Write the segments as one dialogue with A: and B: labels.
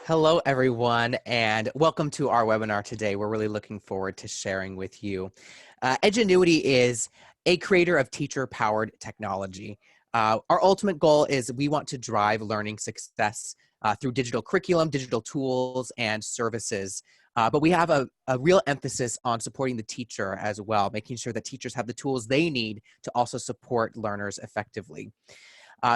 A: Hello, everyone, and welcome to our webinar today. We're really looking forward to sharing with you. Edgenuity is a creator of teacher-powered technology. Our ultimate goal is we want to drive learning success through digital curriculum, digital tools, and services. But we have a real emphasis on supporting the teacher as well, making sure that teachers have the tools they need to also support learners effectively.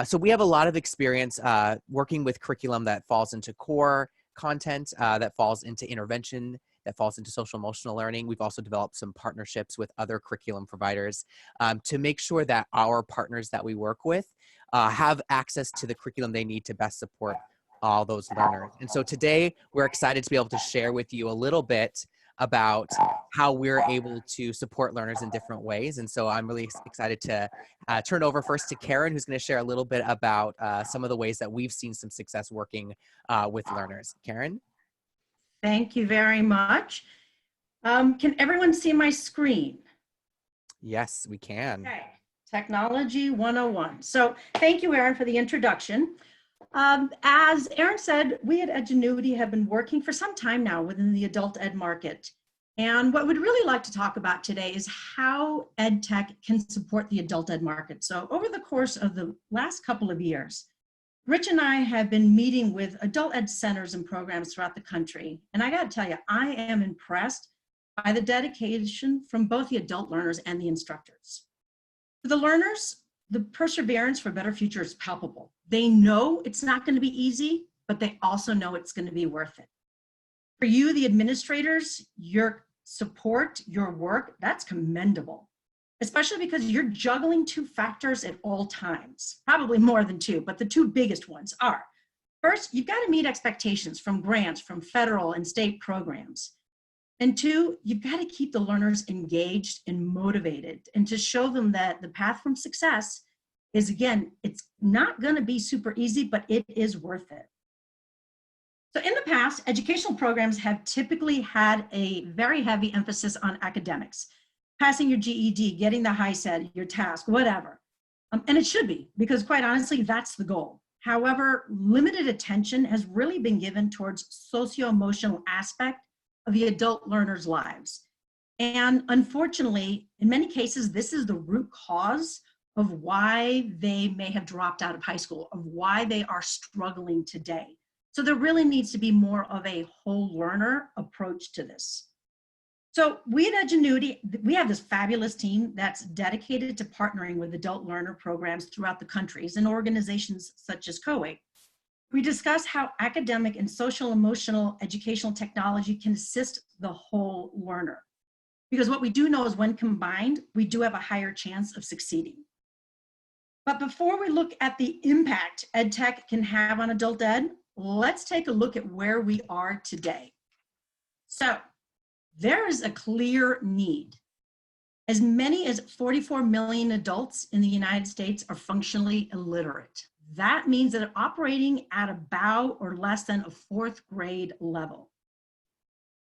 A: So we have a lot of experience working with curriculum that falls into core content, that falls into intervention, that falls into social emotional learning. We've also developed some partnerships with other curriculum providers to make sure that our partners that we work with have access to the curriculum they need to best support all those learners. And so today we're excited to be able to share with you a little bit about how we're able to support learners in different ways. And so I'm really excited to turn over first to Karen, who's going to share a little bit about some of the ways that we've seen some success working with learners. Karen?
B: Thank you very much. Can everyone see my screen?
A: Yes, we can.
B: Okay, Technology 101. So thank you, Erin, for the introduction. As Erin said, we at Edgenuity have been working for some time now within the adult ed market. And what we'd really like to talk about today is how ed tech can support the adult ed market. So over the course of the last couple of years, Rich and I have been meeting with adult ed centers and programs throughout the country. And I got to tell you, I am impressed by the dedication from both the adult learners and the instructors. For the learners, the perseverance for a better future is palpable. They know it's not going to be easy, but they also know it's going to be worth it. For you, the administrators, your support, your work, that's commendable, especially because you're juggling two factors at all times, probably more than two, but the two biggest ones are, first, you've got to meet expectations from grants, from federal and state programs. And two, you've got to keep the learners engaged and motivated and to show them that the path from success is, again, it's not going to be super easy, but it is worth it. So in the past, educational programs have typically had a very heavy emphasis on academics, passing your GED, getting the high set, your task, whatever. And it should be, because quite honestly, that's the goal. However, limited attention has really been given towards socio-emotional aspect of the adult learners' lives. And unfortunately, in many cases, this is the root cause of why they may have dropped out of high school, of why they are struggling today. So there really needs to be more of a whole learner approach to this. So we at Edgenuity, we have this fabulous team that's dedicated to partnering with adult learner programs throughout the countries and organizations such as COE. We discuss how academic and social emotional educational technology can assist the whole learner. Because what we do know is when combined, we do have a higher chance of succeeding. But before we look at the impact ed tech can have on adult ed, let's take a look at where we are today. So there is a clear need. As many as 44 million adults in the United States are functionally illiterate. That means that they're operating at about or less than a fourth grade level.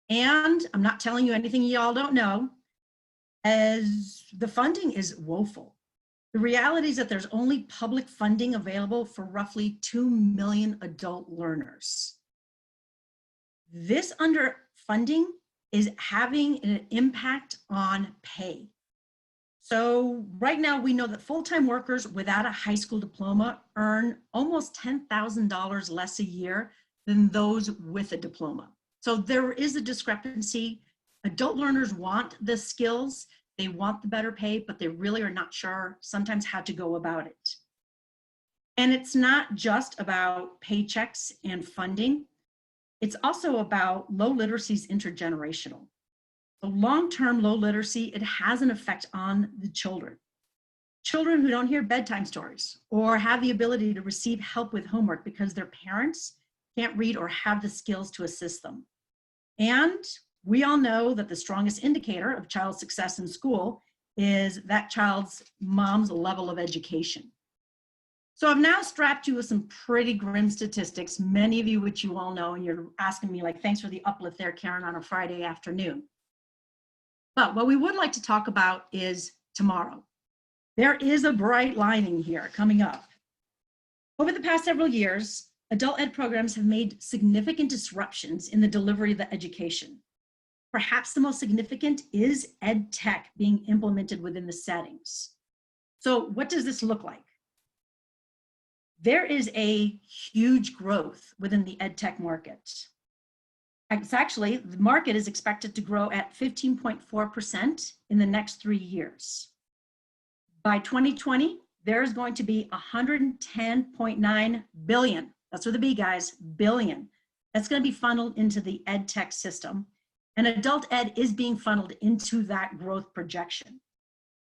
B: And I'm not telling you anything y'all don't know, as the funding is woeful. The reality is that there's only public funding available for roughly 2 million adult learners. This underfunding is having an impact on pay. So right now we know that full-time workers without a high school diploma earn almost $10,000 less a year than those with a diploma. So there is a discrepancy. Adult learners want the skills, they want the better pay, but they really are not sure sometimes how to go about it. And it's not just about paychecks and funding. It's also about low literacy is intergenerational. So long-term low literacy, it has an effect on the children. Children who don't hear bedtime stories or have the ability to receive help with homework because their parents can't read or have the skills to assist them. And we all know that the strongest indicator of child success in school is that child's mom's level of education. So I've now strapped you with some pretty grim statistics, many of you which you all know, and you're asking me like, thanks for the uplift there, Karen, on a Friday afternoon. But what we would like to talk about is tomorrow. There is a bright lining here coming up. Over the past several years, adult ed programs have made significant disruptions in the delivery of the education. Perhaps the most significant is ed tech being implemented within the settings. So what does this look like? There is a huge growth within the ed tech market. It's actually, the market is expected to grow at 15.4% in the next 3 years. By 2020, there's going to be 110.9 billion. That's with a B, guys, billion. That's going to be funneled into the ed tech system. And adult ed is being funneled into that growth projection.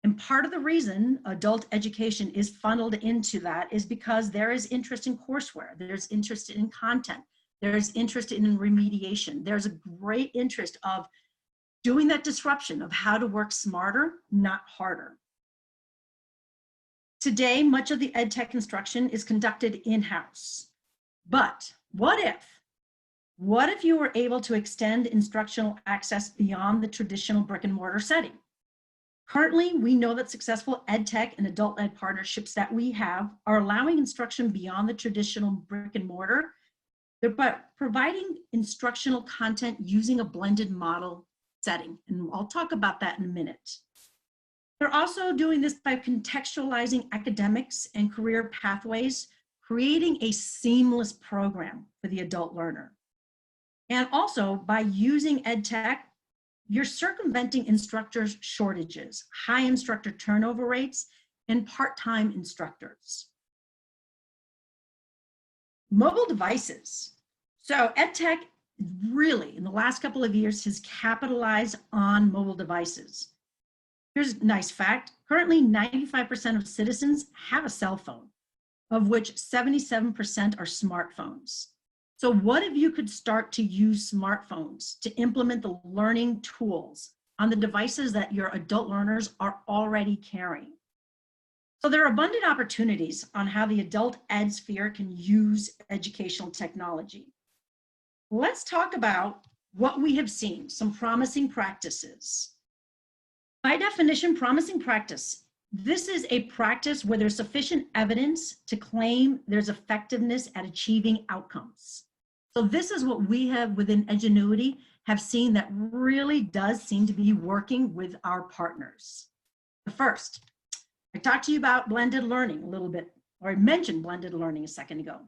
B: And part of the reason adult education is funneled into that is because there is interest in courseware, there's interest in content, there's interest in remediation, there's a great interest of doing that disruption of how to work smarter, not harder. Today, much of the ed tech instruction is conducted in-house. But what if you were able to extend instructional access beyond the traditional brick and mortar setting? Currently, we know that successful ed tech and adult ed partnerships that we have are allowing instruction beyond the traditional brick and mortar. They're providing instructional content using a blended model setting. And I'll talk about that in a minute. They're also doing this by contextualizing academics and career pathways, creating a seamless program for the adult learner. And also by using ed tech, you're circumventing instructors' shortages, high instructor turnover rates, and part-time instructors. Mobile devices. So EdTech really, in the last couple of years, has capitalized on mobile devices. Here's a nice fact. Currently, 95% of citizens have a cell phone, of which 77% are smartphones. So what if you could start to use smartphones to implement the learning tools on the devices that your adult learners are already carrying? So there are abundant opportunities on how the adult ed sphere can use educational technology. Let's talk about what we have seen, some promising practices. By definition, promising practice. This is a practice where there's sufficient evidence to claim there's effectiveness at achieving outcomes. So this is what we have within Edgenuity have seen that really does seem to be working with our partners. First, I talked to you about blended learning a little bit, or I mentioned blended learning a second ago.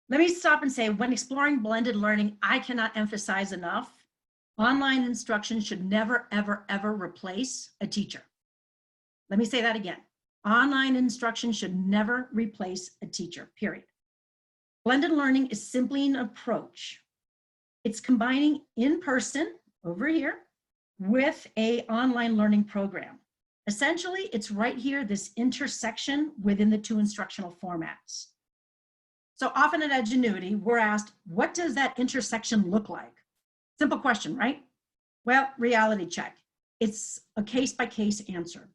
B: Let me stop and say, when exploring blended learning, I cannot emphasize enough, online instruction should never, ever, ever replace a teacher. Let me say that again. Online instruction should never replace a teacher, period. Blended learning is simply an approach. It's combining in-person, over here, with an online learning program. Essentially, it's right here, this intersection within the two instructional formats. So often at Edgenuity, we're asked, what does that intersection look like? Simple question, right? Well, reality check. It's a case-by-case answer.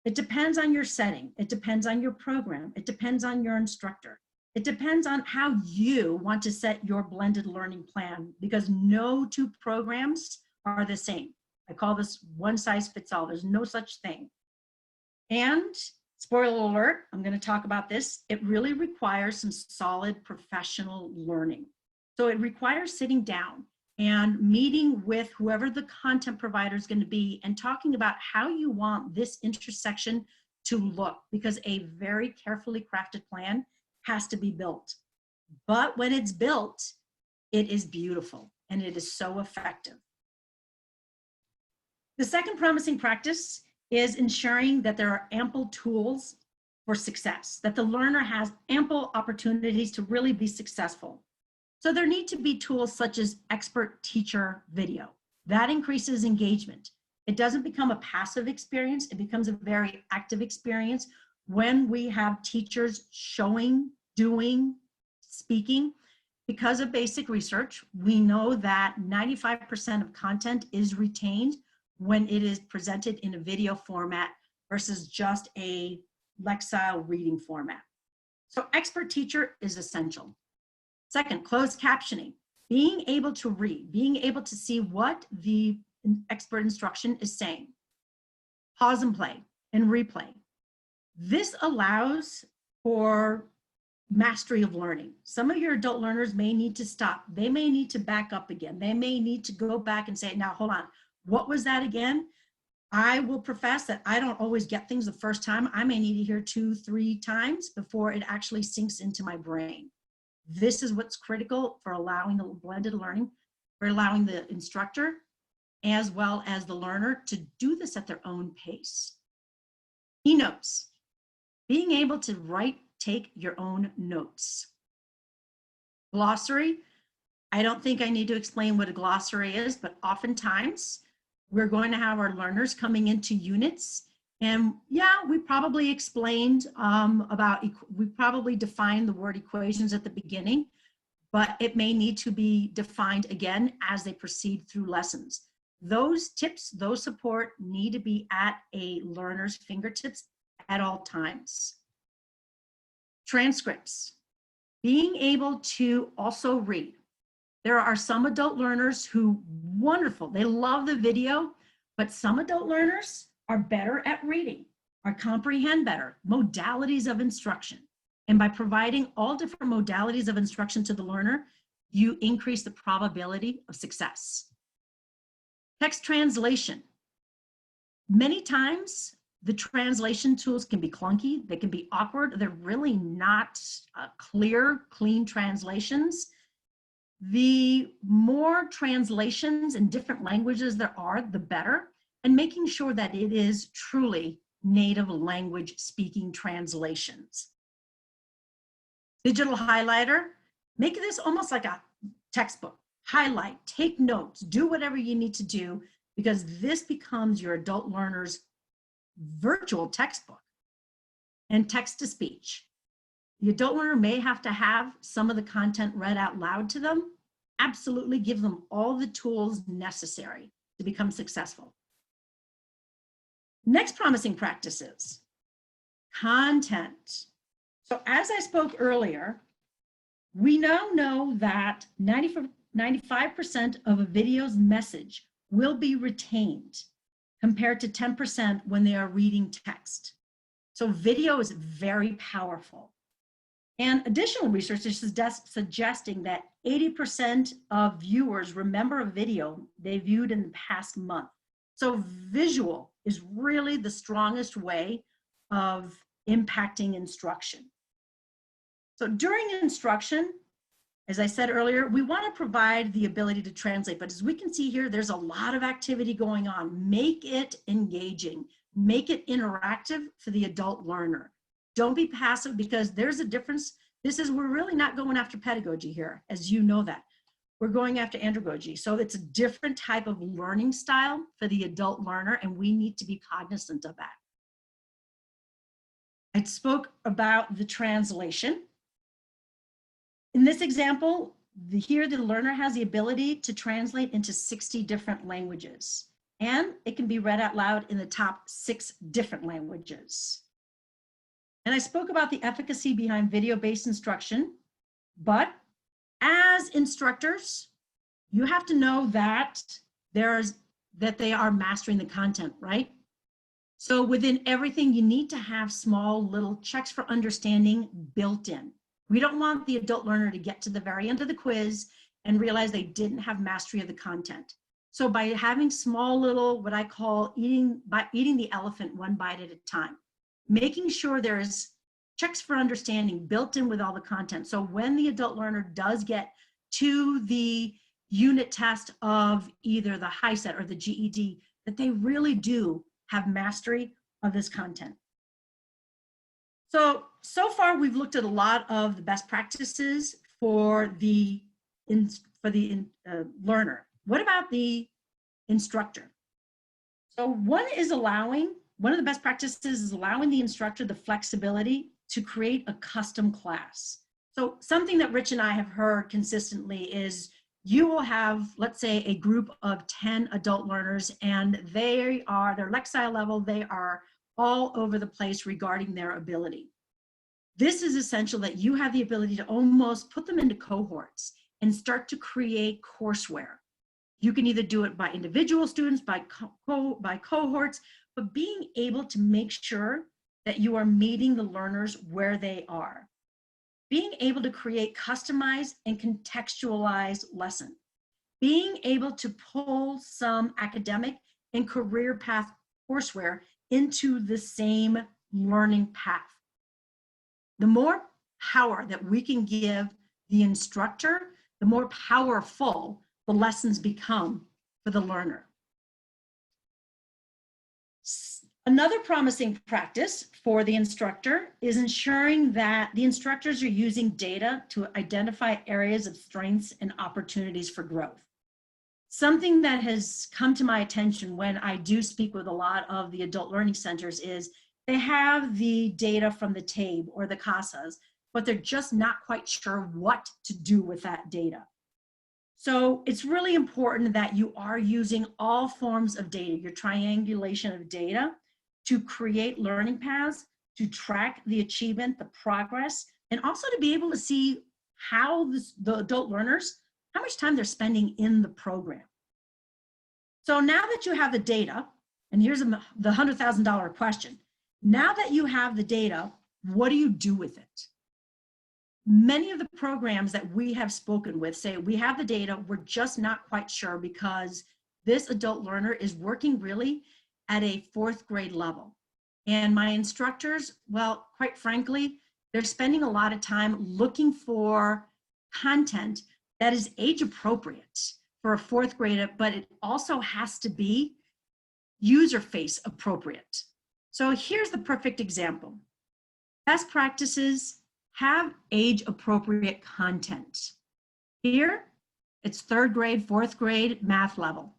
B: It depends on your setting. It depends on your program. It depends on your instructor. It depends on how you want to set your blended learning plan, because no two programs are the same. I call this one size fits all. There's no such thing. And spoiler alert, I'm going to talk about this. It really requires some solid professional learning. So it requires sitting down and meeting with whoever the content provider is going to be and talking about how you want this intersection to look, because a very carefully crafted plan has to be built. But when it's built, it is beautiful and it is so effective. The second promising practice is ensuring that there are ample tools for success, that the learner has ample opportunities to really be successful. So there need to be tools such as expert teacher video. That increases engagement. It doesn't become a passive experience, it becomes a very active experience when we have teachers showing, doing, speaking. Because of basic research, we know that 95% of content is retained when it is presented in a video format versus just a Lexile reading format. So expert teacher is essential. Second, closed captioning. Being able to read, being able to see what the expert instruction is saying. Pause and play and replay. This allows for mastery of learning. Some of your adult learners may need to stop. They may need to back up again. They may need to go back and say, now, hold on, what was that again? I will profess that I don't always get things the first time. I may need to hear 2, 3 times before it actually sinks into my brain. This is what's critical for allowing the blended learning, for allowing the instructor as well as the learner to do this at their own pace. Keynotes, being able to take your own notes. Glossary, I don't think I need to explain what a glossary is, but oftentimes we're going to have our learners coming into units. And yeah, we probably explained we probably defined the word equations at the beginning, but it may need to be defined again as they proceed through lessons. Those tips, those support need to be at a learner's fingertips at all times. Transcripts, being able to also read. There are some adult learners who, wonderful, they love the video, but some adult learners are better at reading, or comprehend better modalities of instruction. And by providing all different modalities of instruction to the learner, you increase the probability of success. Text translation. Many times, the translation tools can be clunky, they can be awkward, they're really not clear, clean translations. The more translations in different languages there are, the better, and making sure that it is truly native language speaking translations. Digital highlighter, make this almost like a textbook. Highlight, take notes, do whatever you need to do, because this becomes your adult learner's virtual textbook. And text to speech. The adult learner may have to have some of the content read out loud to them. Absolutely give them all the tools necessary to become successful. Next promising practices, content. So as I spoke earlier, we now know that 95% of a video's message will be retained compared to 10% when they are reading text. So video is very powerful. And additional research is suggesting that 80% of viewers remember a video they viewed in the past month. So visual is really the strongest way of impacting instruction. So during instruction, as I said earlier, we want to provide the ability to translate, but as we can see here, there's a lot of activity going on. Make it engaging, make it interactive for the adult learner. Don't be passive, because there's a difference. We're really not going after pedagogy here, as you know that. We're going after andragogy. So it's a different type of learning style for the adult learner, and we need to be cognizant of that. I spoke about the translation. In this example, here the learner has the ability to translate into 60 different languages, and it can be read out loud in the top 6 different languages. And I spoke about the efficacy behind video-based instruction, but as instructors, you have to know that they are mastering the content, right? So within everything, you need to have small little checks for understanding built in. We don't want the adult learner to get to the very end of the quiz and realize they didn't have mastery of the content. So by having small little, what I call eating the elephant one bite at a time, making sure there's checks for understanding built in with all the content. So when the adult learner does get to the unit test of either the HiSET or the GED, that they really do have mastery of this content. So far we've looked at a lot of the best practices for the learner. What about the instructor? So one of the best practices is allowing the instructor the flexibility to create a custom class. So something that Rich and I have heard consistently is you will have, let's say, a group of 10 adult learners, and their Lexile level, they are all over the place regarding their ability. This is essential that you have the ability to almost put them into cohorts and start to create courseware. You can either do it by individual students, by cohorts, but being able to make sure that you are meeting the learners where they are. being able to create customized and contextualized lesson, being able to pull some academic and career path courseware into the same learning path. The more power that we can give the instructor, the more powerful the lessons become for the learner. Another promising practice for the instructor is ensuring that the instructors are using data to identify areas of strengths and opportunities for growth. Something that has come to my attention when I do speak with a lot of the adult learning centers is they have the data from the TABE or the CASAs, but they're just not quite sure what to do with that data. So it's really important that you are using all forms of data, your triangulation of data, to create learning paths, to track the achievement, the progress, and also to be able to see how the adult learners, how much time they're spending in the program. So now that you have the data, and here's the $100,000 question, now that you have the data, what do you do with it? Many of the programs that we have spoken with say, we have the data, we're just not quite sure because this adult learner is working really at a 4th grade level. And my instructors, well, quite frankly, they're spending a lot of time looking for content that is age appropriate for a 4th grader, but it also has to be user face appropriate. So here's the perfect example. Best practices have age appropriate content. Here, it's 3rd grade, 4th grade math level.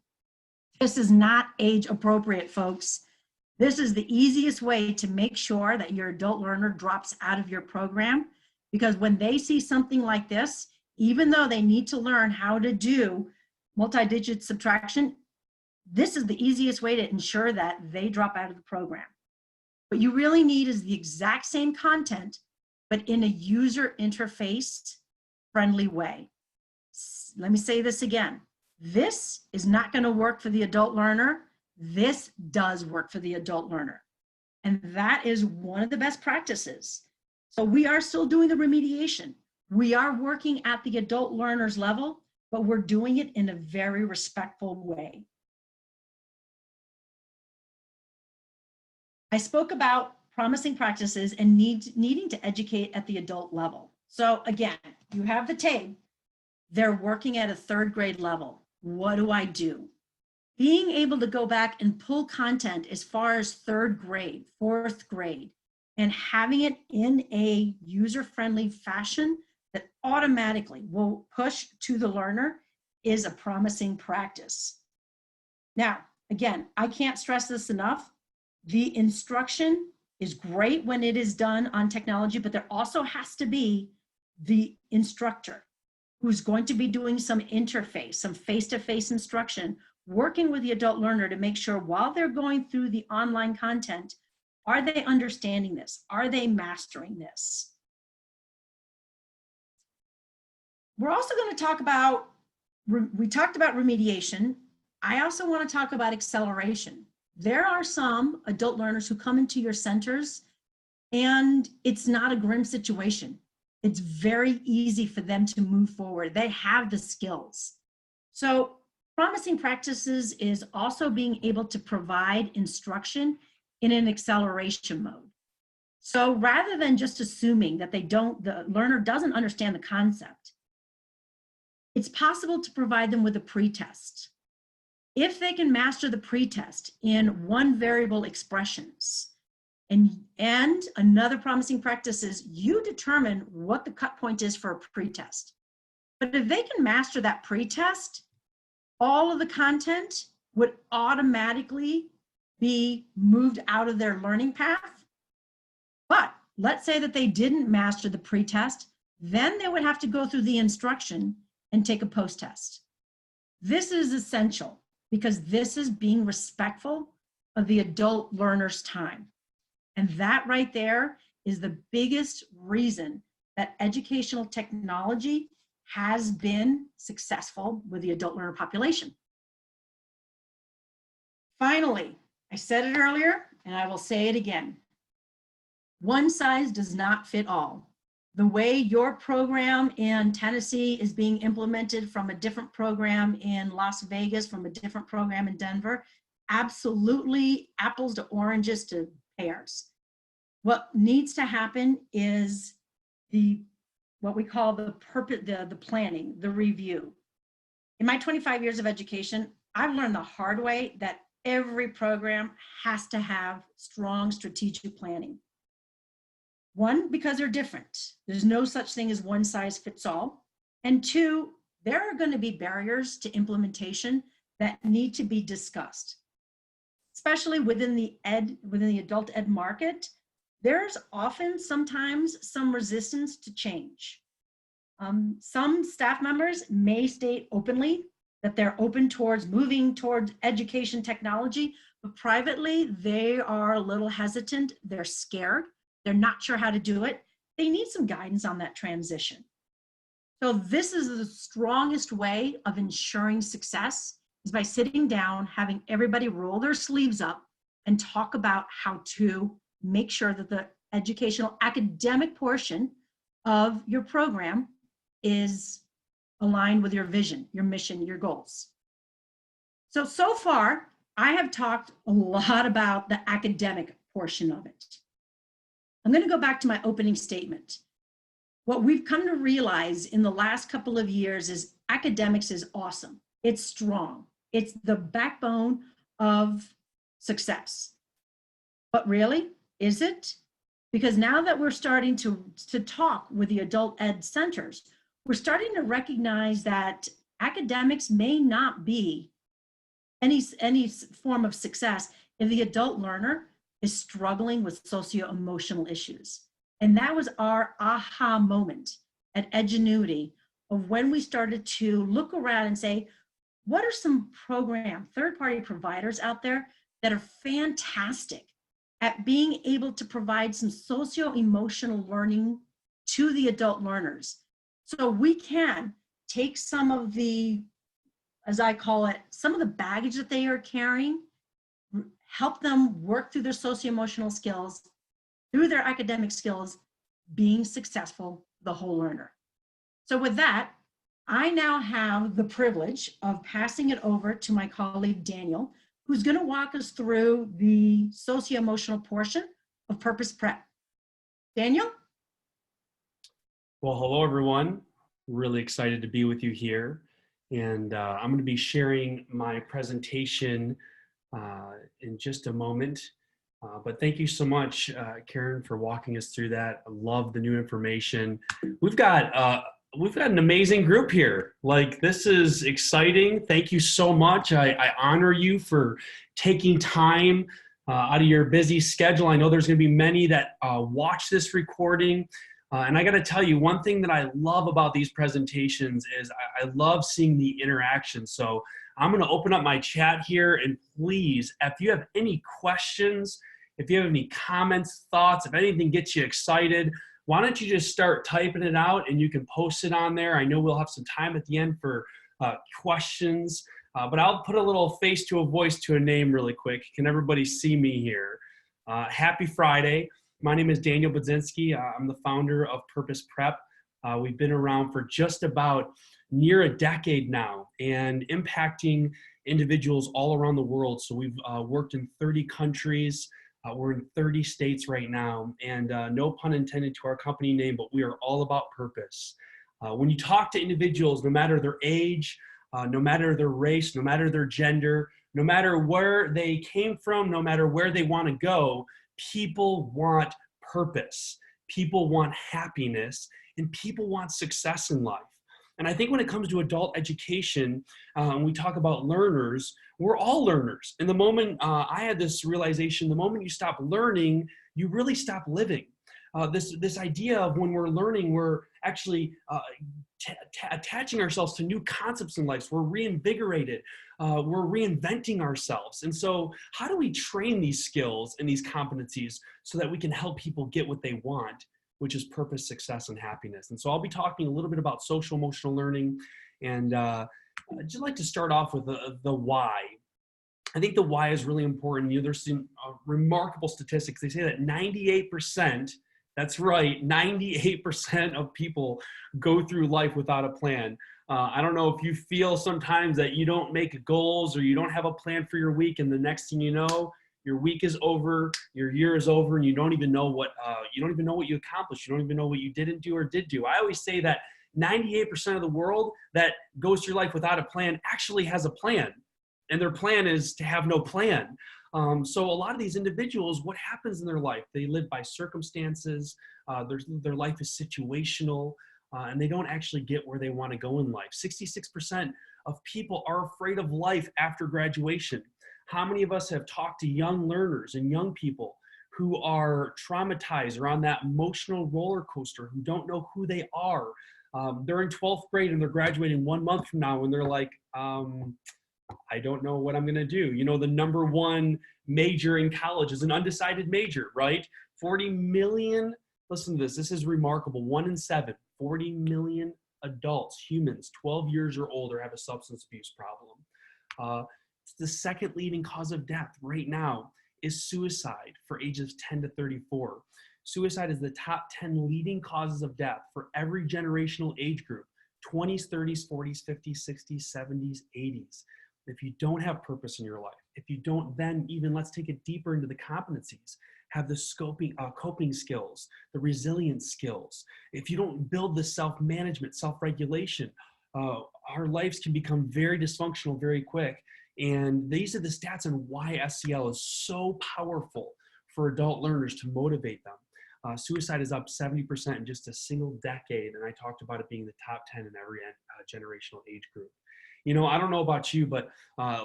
B: This is not age appropriate, folks. This is the easiest way to make sure that your adult learner drops out of your program, because when they see something like this, even though they need to learn how to do multi-digit subtraction, this is the easiest way to ensure that they drop out of the program. What you really need is the exact same content, but in a user interface friendly way. Let me say this again. This is not going to work for the adult learner. This does work for the adult learner. And that is one of the best practices. So we are still doing the remediation. We are working at the adult learner's level, but we're doing it in a very respectful way. I spoke about promising practices and needing to educate at the adult level. So again, you have the TABE. They're working at a 3rd grade level. What do I do? Being able to go back and pull content as far as 3rd grade, 4th grade, and having it in a user-friendly fashion that automatically will push to the learner is a promising practice. Now, again, I can't stress this enough. The instruction is great when it is done on technology, but there also has to be the instructor who's going to be doing some interface, some face-to-face instruction, working with the adult learner to make sure while they're going through the online content, are they understanding this? Are they mastering this? We're also going to talk about, we talked about remediation. I also want to talk about acceleration. There are some adult learners who come into your centers and it's not a grim situation. It's very easy for them to move forward. They have the skills. So promising practices is also being able to provide instruction in an acceleration mode. So rather than just assuming that the learner doesn't understand the concept, it's possible to provide them with a pretest. If they can master the pretest in 1 variable expressions, and another promising practice is you determine what the cut point is for a pretest. But if they can master that pretest, all of the content would automatically be moved out of their learning path. But let's say that they didn't master the pretest, then they would have to go through the instruction and take a post-test. This is essential because this is being respectful of the adult learner's time. And that right there is the biggest reason that educational technology has been successful with the adult learner population. Finally, I said it earlier and I will say it again. One size does not fit all. the way your program in Tennessee is being implemented from a different program in Las Vegas, from a different program in Denver, absolutely apples to oranges to pears. What needs to happen is what we call the planning, the review. In my 25 years of education, I've learned the hard way that every program has to have strong strategic planning. One, because they're different. There's no such thing as one size fits all. And two, there are going to be barriers to implementation that need to be discussed. Especially within the adult ed market, there's sometimes some resistance to change. Some staff members may state openly that they're open towards moving towards education technology, but privately they are a little hesitant. They're scared. They're not sure how to do it. They need some guidance on that transition. So this is the strongest way of ensuring success, is by sitting down, having everybody roll their sleeves up and talk about how to make sure that the educational academic portion of your program is aligned with your vision, your mission, your goals. So far, I have talked a lot about the academic portion of it. I'm going to go back to my opening statement. What we've come to realize in the last couple of years is academics is awesome. It's strong. It's the backbone of success. But really, is it? Because now that we're starting to talk with the adult ed centers, we're starting to recognize that academics may not be any form of success if the adult learner is struggling with socio-emotional issues. And that was our aha moment at Edgenuity, of when we started to look around and say, what are some third-party providers out there that are fantastic at being able to provide some socio-emotional learning to the adult learners? So we can take some of the, as I call it, some of the baggage that they are carrying, help them work through their socio-emotional skills, through their academic skills, being successful, the whole learner. So with that, I now have the privilege of passing it over to my colleague, Daniel, who's going to walk us through the socio-emotional portion of Purpose Prep. Daniel?
C: Well, hello, everyone. Really excited to be with you here. And I'm going to be sharing my presentation in just a moment. But thank you so much, Karen, for walking us through that. I love the new information. We've got an amazing group here. Like, this is exciting. Thank you so much. I honor you for taking time out of your busy schedule. I know there's going to be many that watch this recording. And I got to tell you, one thing that I love about these presentations is I love seeing the interaction. So I'm going to open up my chat here, and please, if you have any questions, if you have any comments, thoughts, if anything gets you excited, why don't you just start typing it out and you can post it on there. I know we'll have some time at the end for questions, but I'll put a little face to a voice to a name really quick. Can everybody see me here? Happy Friday. My name is Daniel Budzinski. I'm the founder of Purpose Prep. We've been around for just about near a decade now and impacting individuals all around the world. So we've worked in 30 countries. We're in 30 states right now, and no pun intended to our company name, but we are all about purpose. When you talk to individuals, no matter their age, no matter their race, no matter their gender, no matter where they came from, no matter where they want to go, people want purpose, people want happiness, and people want success in life. And I think when it comes to adult education, when we talk about learners, we're all learners. And the moment I had this realization, the moment you stop learning, you really stop living. This idea of when we're learning, we're actually attaching ourselves to new concepts in life. We're reinvigorated. We're reinventing ourselves. And so how do we train these skills and these competencies so that we can help people get what they want, which is purpose, success, and happiness? And so I'll be talking a little bit about social emotional learning. And I'd just like to start off with the why. I think the why is really important. There's some remarkable statistics. They say that 98%, That's right. 98% of people go through life without a plan. I don't know if you feel sometimes that you don't make goals or you don't have a plan for your week, and the next thing you know, your week is over, your year is over, and you don't even know what you accomplished. You don't even know what you didn't do or did do. I always say that 98% of the world that goes through life without a plan actually has a plan, and their plan is to have no plan. So a lot of these individuals, what happens in their life? They live by circumstances. Their life is situational, and they don't actually get where they want to go in life. 66% of people are afraid of life after graduation. How many of us have talked to young learners and young people who are traumatized or on that emotional roller coaster, who don't know who they are? They're in 12th grade and they're graduating 1 month from now, and they're like, I don't know what I'm going to do. You know, the number one major in college is an undecided major, right? 40 million, listen to this. This is remarkable. 1 in 7, 40 million adults, humans, 12 years or older have a substance abuse problem. It's the second leading cause of death right now is suicide for ages 10 to 34. Suicide is the top 10 leading causes of death for every generational age group, 20s, 30s, 40s, 50s, 60s, 70s, 80s. If you don't have purpose in your life, if you don't, then even let's take it deeper into the competencies, have the coping skills, the resilience skills. If you don't build the self-management, self-regulation, our lives can become very dysfunctional very quick. And these are the stats on why SEL is so powerful for adult learners to motivate them. Suicide is up 70% in just a single decade. And I talked about it being the top 10 in every generational age group. You know, I don't know about you, but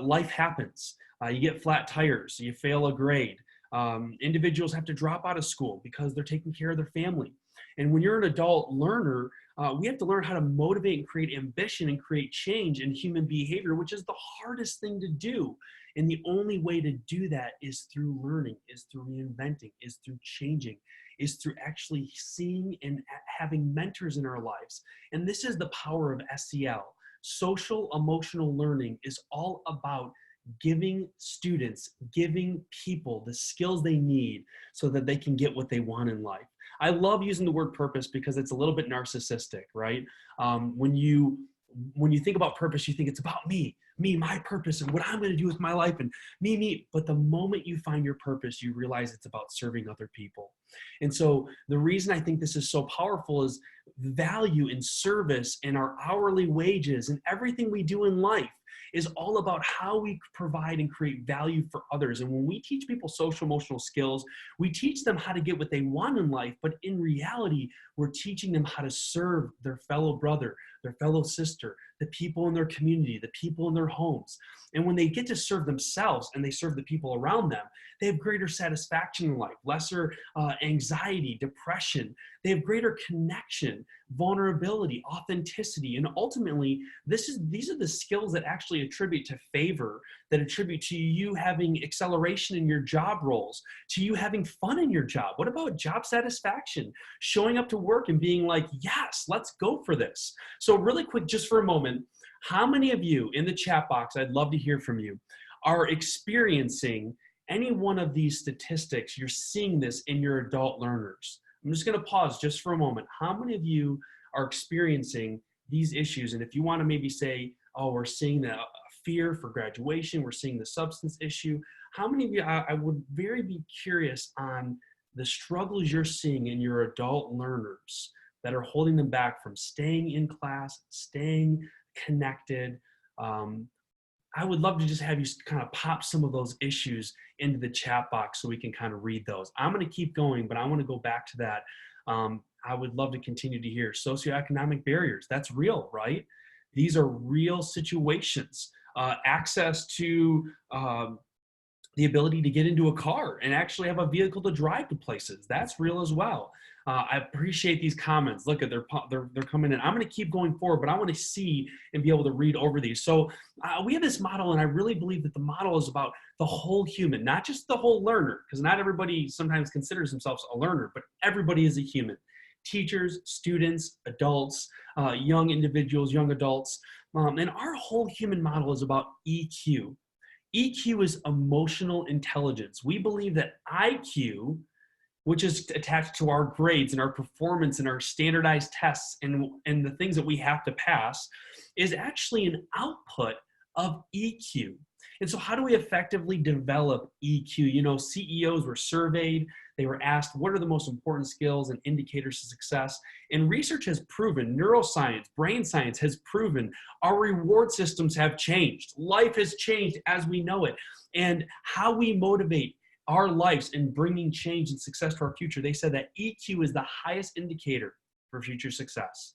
C: life happens. You get flat tires, you fail a grade. Individuals have to drop out of school because they're taking care of their family. And when you're an adult learner, we have to learn how to motivate and create ambition and create change in human behavior, which is the hardest thing to do. And the only way to do that is through learning, is through reinventing, is through changing, is through actually seeing and having mentors in our lives. And this is the power of SEL. Social emotional learning is all about giving students, giving people the skills they need so that they can get what they want in life. I love using the word purpose because it's a little bit narcissistic, right? When you think about purpose, you think it's about me, my purpose, and what I'm going to do with my life, and me. But the moment you find your purpose, you realize it's about serving other people. And so the reason I think this is so powerful is value and service and our hourly wages and everything we do in life is all about how we provide and create value for others. And when we teach people social emotional skills, we teach them how to get what they want in life, but in reality, we're teaching them how to serve their fellow brother, their fellow sister, the people in their community, the people in their homes. And when they get to serve themselves and they serve the people around them, they have greater satisfaction in life, lesser anxiety, depression. They have greater connection, vulnerability, authenticity. And ultimately, these are the skills that actually attribute to favor, that attribute to you having acceleration in your job roles, to you having fun in your job. What about job satisfaction? Showing up to work and being like, yes, let's go for this. So really quick, just for a moment, how many of you in the chat box, I'd love to hear from you, are experiencing any one of these statistics? You're seeing this in your adult learners. I'm just going to pause just for a moment. How many of you are experiencing these issues? And if you want to maybe say, oh, we're seeing the fear for graduation, we're seeing the substance issue. How many of you, I would very be curious on the struggles you're seeing in your adult learners that are holding them back from staying in class, staying connected. I would love to just have you kind of pop some of those issues into the chat box so we can kind of read those. I'm going to keep going, but I want to go back to that. I would love to continue to hear socioeconomic barriers. That's real, right? These are real situations. Access to the ability to get into a car and actually have a vehicle to drive to places. That's real as well. I appreciate these comments. Look at they're coming in. I'm going to keep going forward, but I want to see and be able to read over these. So we have this model, and I really believe that the model is about the whole human, not just the whole learner, because not everybody sometimes considers themselves a learner, but everybody is a human. Teachers, students, adults, young individuals, young adults. And our whole human model is about EQ. EQ is emotional intelligence. We believe that IQ which is attached to our grades and our performance and our standardized tests and the things that we have to pass, is actually an output of EQ. And so how do we effectively develop EQ? You know, CEOs were surveyed. They were asked, what are the most important skills and indicators of success? And research has proven, neuroscience, brain science has proven, our reward systems have changed. Life has changed as we know it. And how we motivate our lives in bringing change and success to our future, they said that EQ is the highest indicator for future success.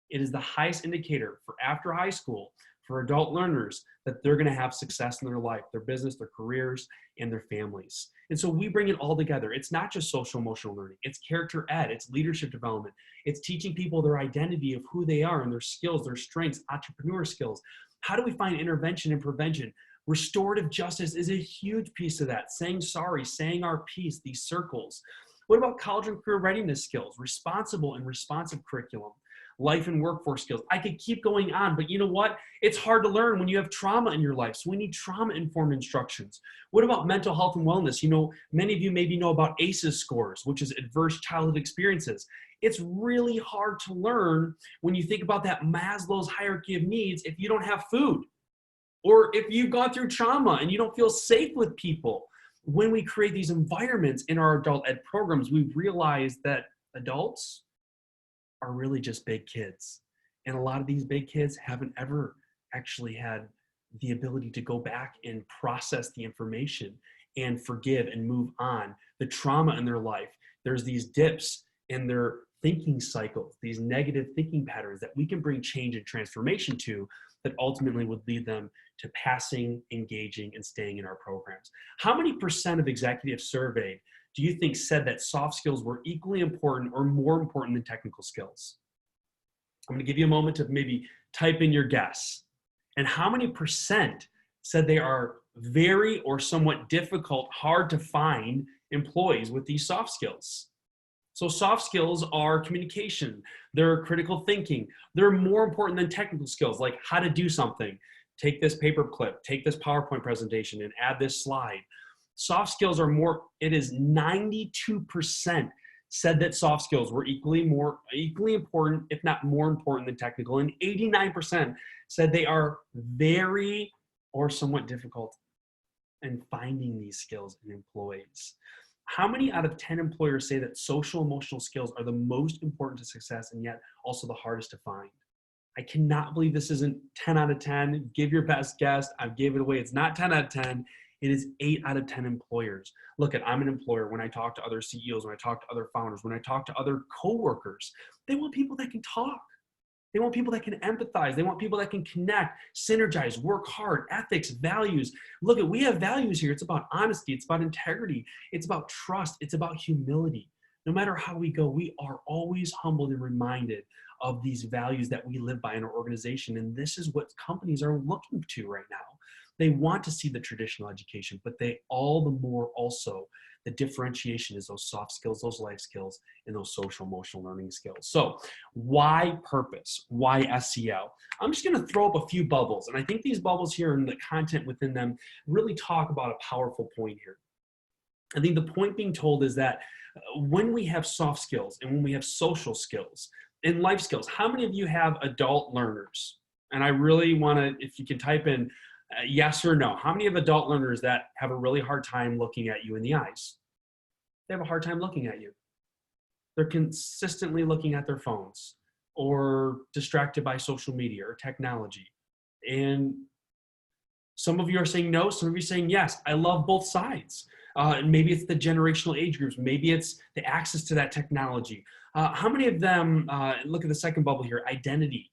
C: It is the highest indicator for after high school, for adult learners, that they're going to have success in their life, their business, their careers, and their families. And so we bring it all together. It's not just social emotional learning. It's character ed. It's leadership development. It's teaching people their identity of who they are and their skills, their strengths, entrepreneur skills. How do we find intervention and prevention? Restorative justice is a huge piece of that. Saying sorry, saying our piece, these circles. What about college and career readiness skills? Responsible and responsive curriculum. Life and workforce skills. I could keep going on, but you know what? It's hard to learn when you have trauma in your life. So we need trauma-informed instructions. What about mental health and wellness? You know, many of you maybe know about ACEs scores, which is adverse childhood experiences. It's really hard to learn when you think about that Maslow's hierarchy of needs if you don't have food, or if you've gone through trauma and you don't feel safe with people. When we create these environments in our adult ed programs, we realize that adults are really just big kids. And a lot of these big kids haven't ever actually had the ability to go back and process the information and forgive and move on. The trauma in their life, there's these dips in their thinking cycles, these negative thinking patterns that we can bring change and transformation to, that ultimately would lead them to passing, engaging, and staying in our programs. How many % of executives surveyed do you think said that soft skills were equally important or more important than technical skills? I'm going to give you a moment to maybe type in your guess. And how many % said they are very or somewhat difficult, hard to find employees with these soft skills? So soft skills are communication, they're critical thinking, they're more important than technical skills, like how to do something. Take this paper clip, take this PowerPoint presentation and add this slide. Soft skills are more, it is 92% said that soft skills were equally important, if not more important than technical, and 89% said they are very or somewhat difficult in finding these skills in employees. How many out of 10 employers say that social emotional skills are the most important to success and yet also the hardest to find? I cannot believe this isn't 10 out of 10. Give your best guess. I gave it away. It's not 10 out of 10. It is 8 out of 10 employers. Look, I'm an employer. When I talk to other CEOs, when I talk to other founders, when I talk to other coworkers, they want people that can talk. They want people that can empathize. They want people that can connect, synergize, work hard, ethics, values. Look, we have values here. It's about honesty. It's about integrity. It's about trust. It's about humility. No matter how we go, we are always humbled and reminded of these values that we live by in our organization. And this is what companies are looking to right now. They want to see the traditional education, but they all the more also, the differentiation is those soft skills, those life skills, and those social emotional learning skills. So why purpose? Why SEL? I'm just going to throw up a few bubbles. And I think these bubbles here and the content within them really talk about a powerful point here. I think the point being told is that when we have soft skills and when we have social skills and life skills, how many of you have adult learners? And I really want to, if you can type in yes or no, how many of adult learners that have a really hard time looking at you in the eyes? They have a hard time looking at you. They're consistently looking at their phones or distracted by social media or technology. And some of you are saying no, some of you are saying yes. I love both sides. Maybe it's the generational age groups. Maybe it's the access to that technology. How many of them, look at the second bubble here, identity,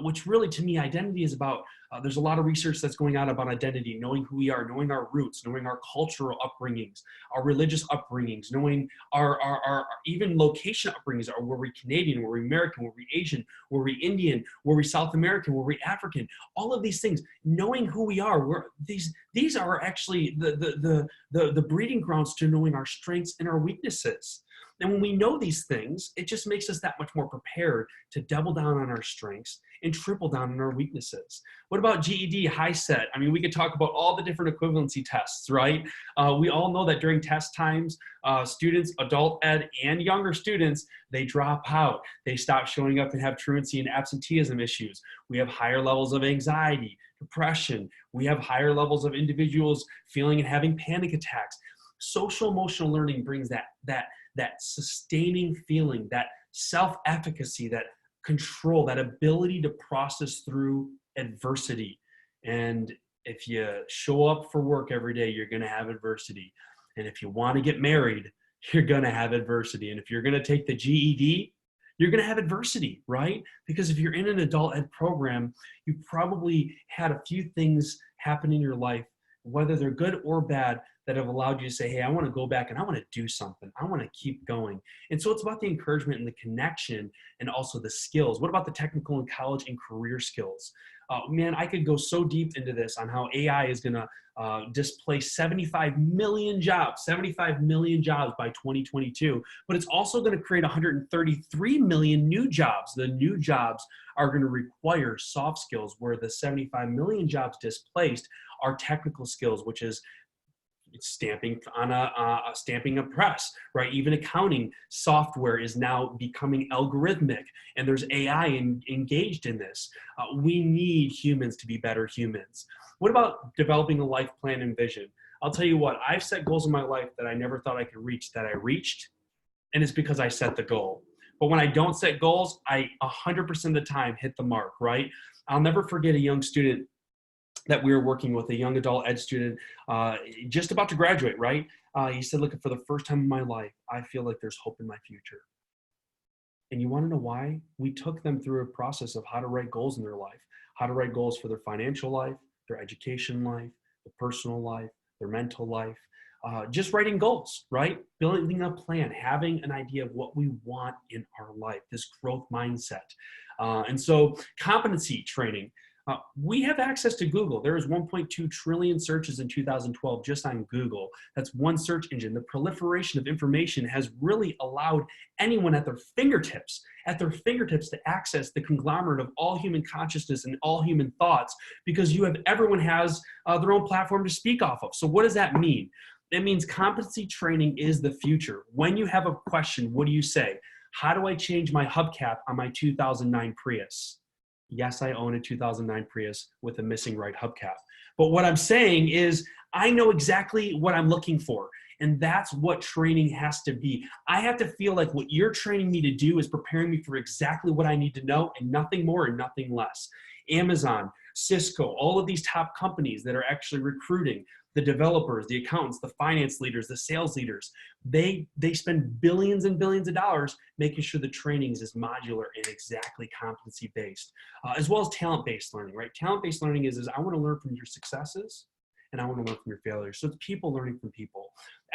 C: which really to me, identity is about, there's a lot of research that's going on about identity, knowing who we are, knowing our roots, knowing our cultural upbringings, our religious upbringings, knowing our even location upbringings. Were we Canadian? Were we American? Were we Asian? Were we Indian? Were we South American? Were we African? All of these things, knowing who we are, these are actually the breeding grounds to knowing our strengths and our weaknesses. And when we know these things, it just makes us that much more prepared to double down on our strengths and triple down on our weaknesses? What about GED, high set? I mean, we could talk about all the different equivalency tests, right? We all know that during test times, students, adult ed, and younger students, they drop out. They stop showing up and have truancy and absenteeism issues. We have higher levels of anxiety, depression. We have higher levels of individuals feeling and having panic attacks. Social emotional learning brings that sustaining feeling, that self-efficacy, that control, that ability to process through adversity. And if you show up for work every day, you're going to have adversity. And if you want to get married, you're going to have adversity. And if you're going to take the GED, you're going to have adversity, right? Because if you're in an adult ed program, you probably had a few things happen in your life, whether they're good or bad, that have allowed you to say, hey, I want to go back and I want to do something. I want to keep going. And so it's about the encouragement and the connection and also the skills. What about the technical and college and career skills? Man, I could go so deep into this on how AI is going to displace 75 million jobs by 2022, but it's also going to create 133 million new jobs. The new jobs are going to require soft skills, where the 75 million jobs displaced are technical skills, which is stamping on stamping a press, right? Even accounting software is now becoming algorithmic, and there's AI engaged in this. We need humans to be better humans. What about developing a life plan and vision? I'll tell you what, I've set goals in my life that I never thought I could reach, that I reached, and it's because I set the goal. But when I don't set goals, I 100% of the time hit the mark, right? I'll never forget a young student that we were working with, a young adult ed student, just about to graduate, right? He said, look, for the first time in my life, I feel like there's hope in my future. And you want to know why? We took them through a process of how to write goals in their life, how to write goals for their financial life, their education life, their personal life, their mental life, just writing goals, right? Building a plan, having an idea of what we want in our life, this growth mindset. And so competency training. We have access to Google. There is 1.2 trillion searches in 2012 just on Google. That's one search engine. The proliferation of information has really allowed anyone at their fingertips to access the conglomerate of all human consciousness and all human thoughts, because everyone has their own platform to speak off of. So what does that mean? It means competency training is the future. When you have a question, what do you say? How do I change my hubcap on my 2009 Prius? Yes, I own a 2009 Prius with a missing right hubcap. But what I'm saying is I know exactly what I'm looking for. And that's what training has to be. I have to feel like what you're training me to do is preparing me for exactly what I need to know, and nothing more and nothing less. Amazon, Cisco, all of these top companies that are actually recruiting the developers, the accountants, the finance leaders, the sales leaders, they spend billions and billions of dollars making sure the training is modular and exactly competency-based, as well as talent-based learning, right? Talent-based learning is I want to learn from your successes and I want to learn from your failures. So it's people learning from people.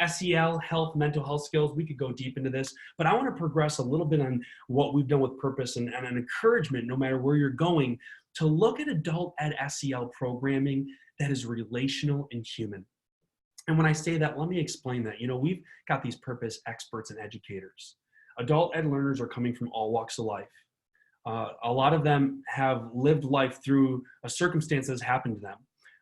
C: SEL, health, mental health skills, we could go deep into this, but I want to progress a little bit on what we've done with purpose and an encouragement, no matter where you're going, to look at adult ed SEL programming that is relational and human. And when I say that, let me explain that. We've got these purpose experts and educators. Adult ed learners are coming from all walks of life. A lot of them have lived life through a circumstance that's happened to them.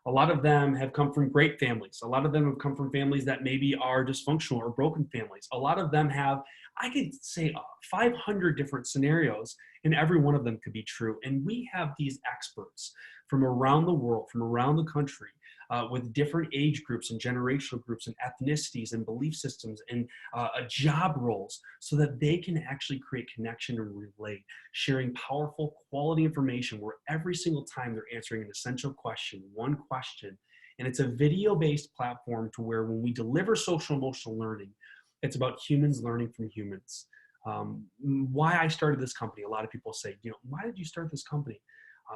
C: A lot of them have come from great families. A lot of them have come from families that maybe are dysfunctional or broken families. A lot of them have, I could say, 500 different scenarios, and every one of them could be true. And we have these experts from around the world, from around the country, with different age groups and generational groups and ethnicities and belief systems and job roles, so that they can actually create connection and relate, sharing powerful quality information where every single time they're answering an essential question, one question. And it's a video-based platform to where when we deliver social emotional learning, it's about humans learning from humans. Why I started this company, a lot of people say, why did you start this company?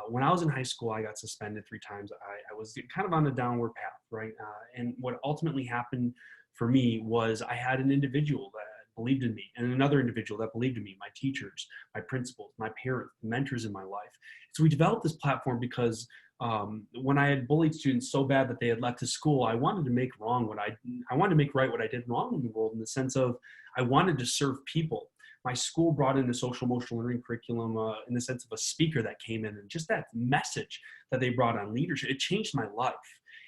C: When I was in high school, I got suspended 3 times. I was kind of on a downward path, right? And what ultimately happened for me was I had an individual that believed in me, and another individual that believed in me, my teachers, my principals, my parents, mentors in my life. So we developed this platform because when I had bullied students so bad that they had left the school, I wanted to make right what I did wrong in the world, in the sense of I wanted to serve people. My school brought in a social emotional learning curriculum in the sense of a speaker that came in, and just that message that they brought on leadership, it changed my life.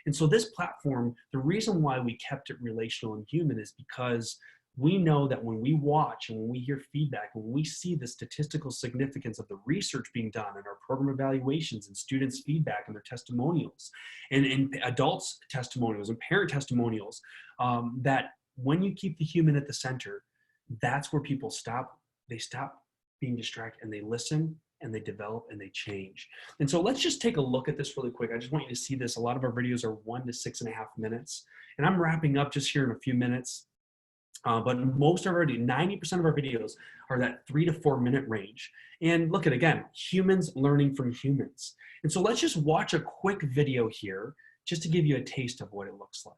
C: And so this platform, the reason why we kept it relational and human is because we know that when we watch and when we hear feedback, and when we see the statistical significance of the research being done and our program evaluations and students' feedback and their testimonials and adults' testimonials and parent testimonials, that when you keep the human at the center, that's where people stop. They stop being distracted and they listen and they develop and they change. And so let's just take a look at this really quick. I just want you to see this. A lot of our videos are 1 to 6.5 minutes. And I'm wrapping up just here in a few minutes. But most of our 90% of our videos are that 3 to 4 minute range. And look at, again, humans learning from humans. And so let's just watch a quick video here just to give you a taste of what it looks like.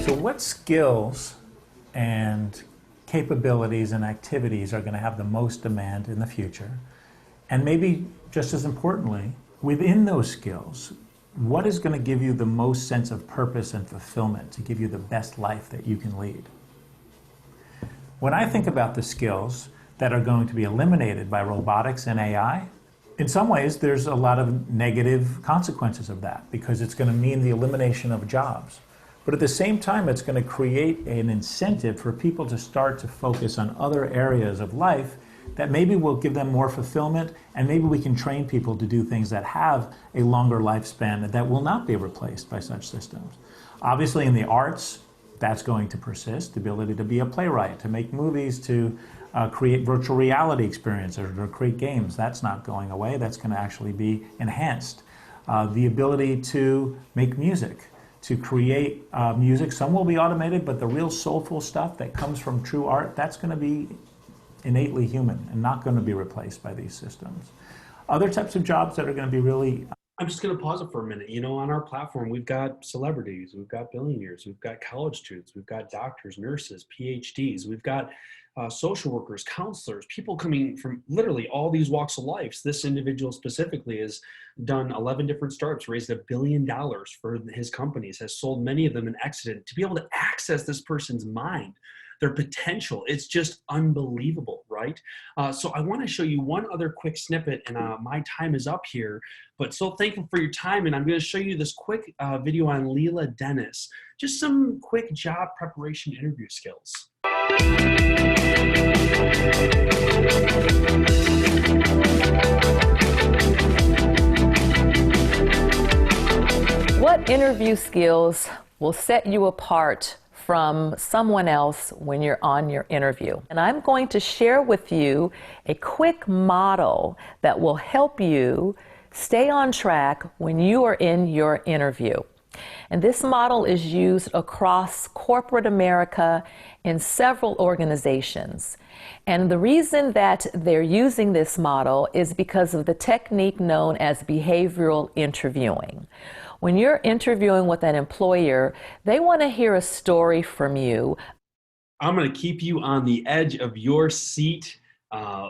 D: So what skills and capabilities and activities are going to have the most demand in the future? And maybe just as importantly, within those skills, what is going to give you the most sense of purpose and fulfillment to give you the best life that you can lead? When I think about the skills that are going to be eliminated by robotics and AI, in some ways there's a lot of negative consequences of that because it's going to mean the elimination of jobs. But at the same time, it's going to create an incentive for people to start to focus on other areas of life that maybe will give them more fulfillment, and maybe we can train people to do things that have a longer lifespan that will not be replaced by such systems. Obviously, in the arts, that's going to persist. The ability to be a playwright, to make movies, to create virtual reality experiences, or to create games, that's not going away. That's going to actually be enhanced. The ability to make music, to create music. Some will be automated, but the real soulful stuff that comes from true art, that's going to be innately human and not going to be replaced by these systems. Other types of jobs that are going to be really...
C: I'm just going to pause it for a minute. You know, on our platform, we've got celebrities, we've got billionaires, we've got college students, we've got doctors, nurses, PhDs, we've got social workers, counselors, people coming from literally all these walks of life. This individual specifically has done 11 different startups, raised $1 billion for his companies, has sold many of them and exited. To be able to access this person's mind, their potential, it's just unbelievable, right? So I want to show you one other quick snippet, and my time is up here, but so thankful for your time, and I'm going to show you this quick video on Leela Dennis, just some quick job preparation interview skills.
E: What interview skills will set you apart from someone else when you're on your interview? And I'm going to share with you a quick model that will help you stay on track when you are in your interview. And this model is used across corporate America in several organizations. And the reason that they're using this model is because of the technique known as behavioral interviewing. When you're interviewing with an employer, they want to hear a story from you.
C: I'm going to keep you on the edge of your seat.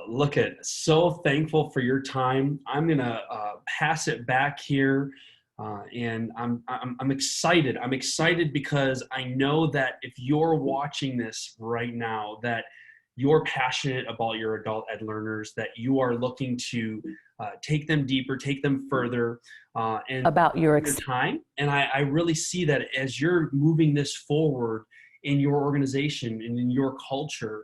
C: Look at, so thankful for your time. I'm going to pass it back here. And I'm excited. I'm excited because I know that if you're watching this right now, that you're passionate about your adult ed learners, that you are looking to take them deeper, take them further, and
E: about your
C: time. And I really see that as you're moving this forward in your organization and in your culture,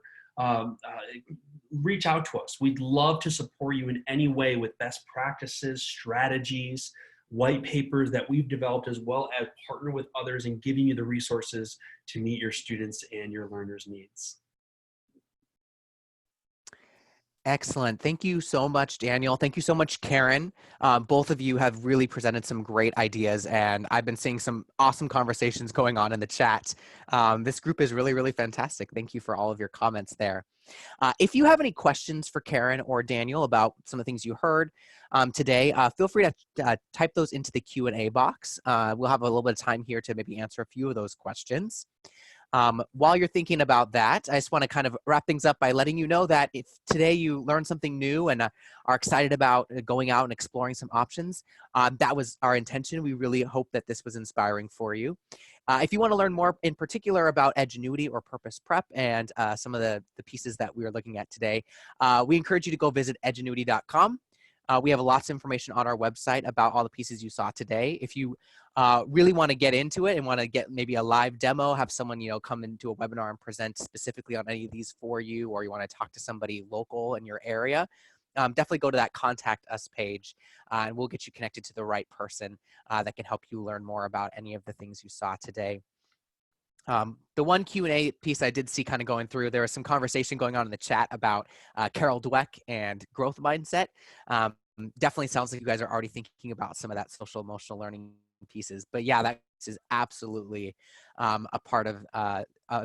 C: reach out to us. We'd love to support you in any way with best practices, strategies, white papers that we've developed, as well as partner with others in giving you the resources to meet your students and your learners' needs.
A: Excellent. Thank you so much, Daniel. Thank you so much, Karen. Both of you have really presented some great ideas, and I've been seeing some awesome conversations going on in the chat. This group is really, really fantastic. Thank you for all of your comments there. If you have any questions for Karen or Daniel about some of the things you heard today, feel free to type those into the Q&A box. We'll have a little bit of time here to maybe answer a few of those questions. While you're thinking about that, I just want to kind of wrap things up by letting you know that if today you learned something new and are excited about going out and exploring some options, that was our intention. We really hope that this was inspiring for you. If you want to learn more in particular about Edgenuity or Purpose Prep and some of the pieces that we are looking at today, we encourage you to go visit edgenuity.com. We have lots of information on our website about all the pieces you saw today. If you really want to get into it and want to get maybe a live demo, have someone, come into a webinar and present specifically on any of these for you, or you want to talk to somebody local in your area, definitely go to that Contact Us page, and we'll get you connected to the right person that can help you learn more about any of the things you saw today. The one Q&A piece I did see kind of going through, there was some conversation going on in the chat about Carol Dweck and growth mindset. Definitely sounds like you guys are already thinking about some of that social emotional learning pieces. But yeah, that is absolutely a part of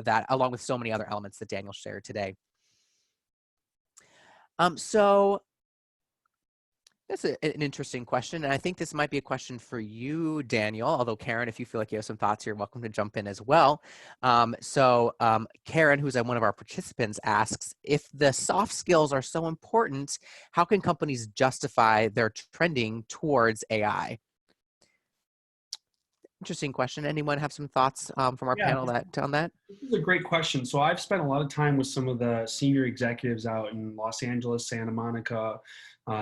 A: that, along with so many other elements that Daniel shared today. So that's an interesting question. And I think this might be a question for you, Daniel, although Karen, if you feel like you have some thoughts, you're welcome to jump in as well. Karen, who's one of our participants, asks, if the soft skills are so important, how can companies justify their trending towards AI? Interesting question. Anyone have some thoughts from our panel on that?
C: This is a great question. So I've spent a lot of time with some of the senior executives out in Los Angeles, Santa Monica,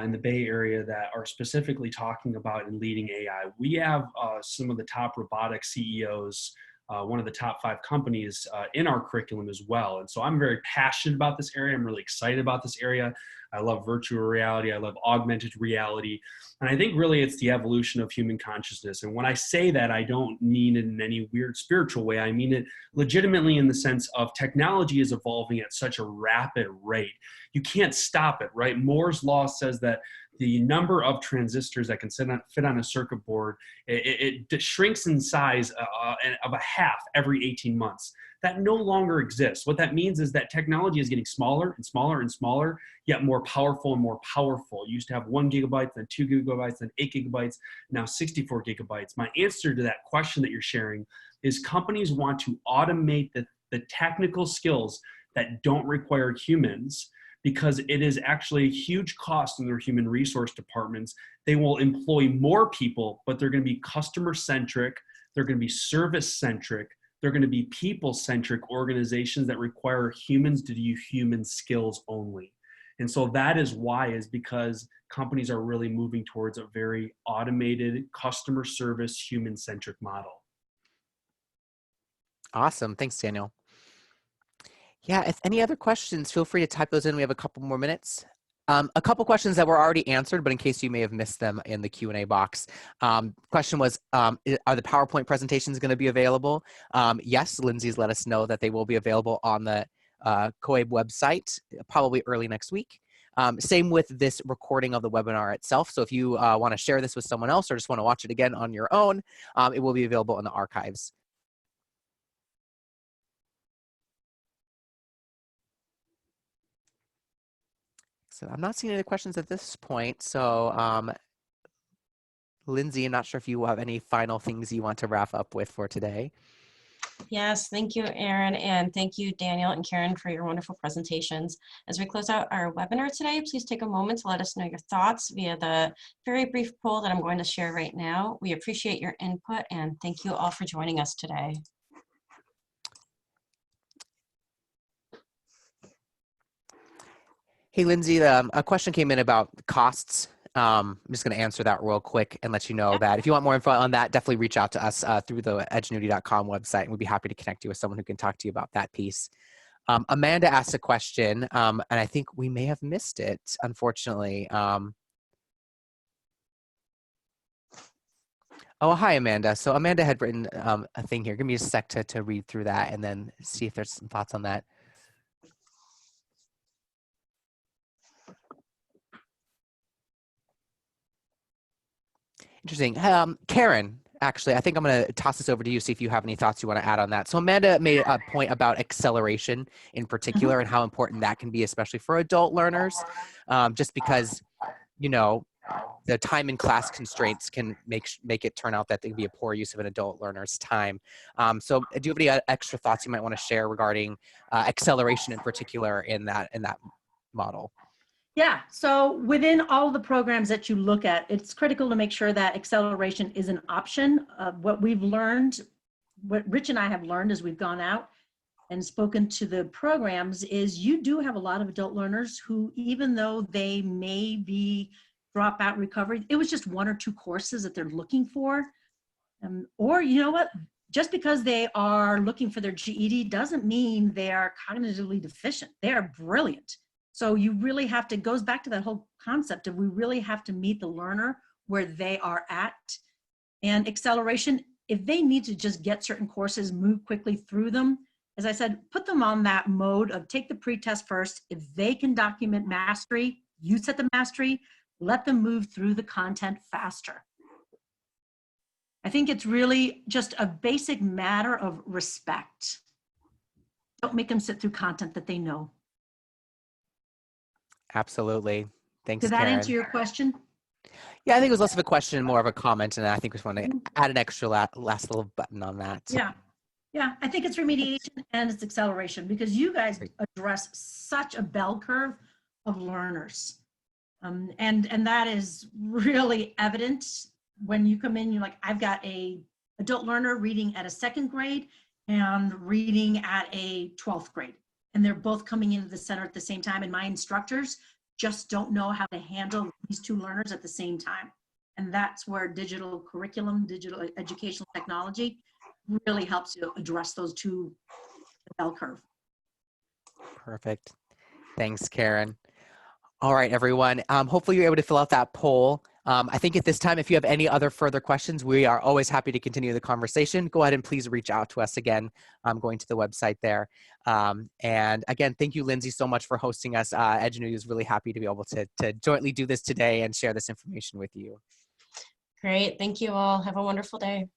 C: in the Bay Area that are specifically talking about and leading AI. We have some of the top robotic CEOs, one of the top 5 companies in our curriculum as well. And so I'm very passionate about this area. I'm really excited about this area. I love virtual reality. I love augmented reality. And I think really it's the evolution of human consciousness. And when I say that, I don't mean it in any weird spiritual way. I mean it legitimately in the sense of technology is evolving at such a rapid rate. You can't stop it, right? Moore's law says that the number of transistors that can fit on a circuit board, it shrinks in size of a half every 18 months. That no longer exists. What that means is that technology is getting smaller and smaller and smaller, yet more powerful and more powerful. You used to have 1 gigabyte, then 2 gigabytes, then 8 gigabytes, now 64 gigabytes. My answer to that question that you're sharing is companies want to automate the technical skills that don't require humans, because it is actually a huge cost in their human resource departments. They will employ more people, but they're going to be customer-centric, they're going to be service-centric, they're going to be people-centric organizations that require humans to do human skills only. And so that is why, is because companies are really moving towards a very automated, customer service, human-centric model.
A: Awesome. Thanks, Daniel. Yeah, if any other questions, feel free to type those in. We have a couple more minutes. A couple questions that were already answered, but in case you may have missed them in the Q&A box. Question was, are the PowerPoint presentations going to be available? Yes, Lindsay's let us know that they will be available on the COABE website, probably early next week. Same with this recording of the webinar itself. So if you want to share this with someone else or just want to watch it again on your own, it will be available in the archives. So I'm not seeing any questions at this point. So Lindsay, I'm not sure if you have any final things you want to wrap up with for today.
F: Yes, thank you, Aaron, and thank you, Daniel and Karen, for your wonderful presentations. As we close out our webinar today, please take a moment to let us know your thoughts via the very brief poll that I'm going to share right now. We appreciate your input, and thank you all for joining us today.
A: Hey, Lindsay, a question came in about costs. I'm just going to answer that real quick and let you know that if you want more info on that, definitely reach out to us through the edgenuity.com website, and we'd be happy to connect you with someone who can talk to you about that piece. Amanda asked a question, and I think we may have missed it, unfortunately. Oh, hi, Amanda. So Amanda had written a thing here. Give me a sec to read through that and then see if there's some thoughts on that. Interesting. Karen, actually, I think I'm going to toss this over to you, see if you have any thoughts you want to add on that. So Amanda made a point about acceleration in particular and how important that can be, especially for adult learners, just because, the time and class constraints can make it turn out that they can be a poor use of an adult learner's time. So do you have any extra thoughts you might want to share regarding acceleration in particular in that model?
B: Yeah, so within all the programs that you look at, it's critical to make sure that acceleration is an option. What we've learned, what Rich and I have learned as we've gone out and spoken to the programs, is you do have a lot of adult learners who, even though they may be dropout recovery, it was just 1 or 2 courses that they're looking for. Or you know what, just because they are looking for their GED doesn't mean they are cognitively deficient. They are brilliant. So you really have to, goes back to that whole concept of we really have to meet the learner where they are at. And acceleration, if they need to just get certain courses, move quickly through them, as I said, put them on that mode of take the pretest first. If they can document mastery, you set the mastery, let them move through the content faster. I think it's really just a basic matter of respect. Don't make them sit through content that they know.
A: Absolutely. Thanks,
B: Did that
A: Karen.
B: answer your question?
A: Yeah, I think it was less of a question, more of a comment, and I think we just want to add an extra last little button on that.
B: Yeah. Yeah, I think it's remediation and it's acceleration, because you guys address such a bell curve of learners. And that is really evident when you come in, you're like, I've got a adult learner reading at a 2nd grade and reading at a 12th grade. And they're both coming into the center at the same time. And my instructors just don't know how to handle these 2 learners at the same time. And that's where digital curriculum, digital educational technology really helps you address those 2 bell curve.
A: Perfect. Thanks, Karen. All right, everyone. Hopefully you're able to fill out that poll. I think at this time, if you have any other further questions, we are always happy to continue the conversation. Go ahead and please reach out to us again, going to the website there. And again, thank you, Lindsay, so much for hosting us. Edgenuity is really happy to be able to jointly do this today and share this information with you.
F: Great. Thank you all. Have a wonderful day.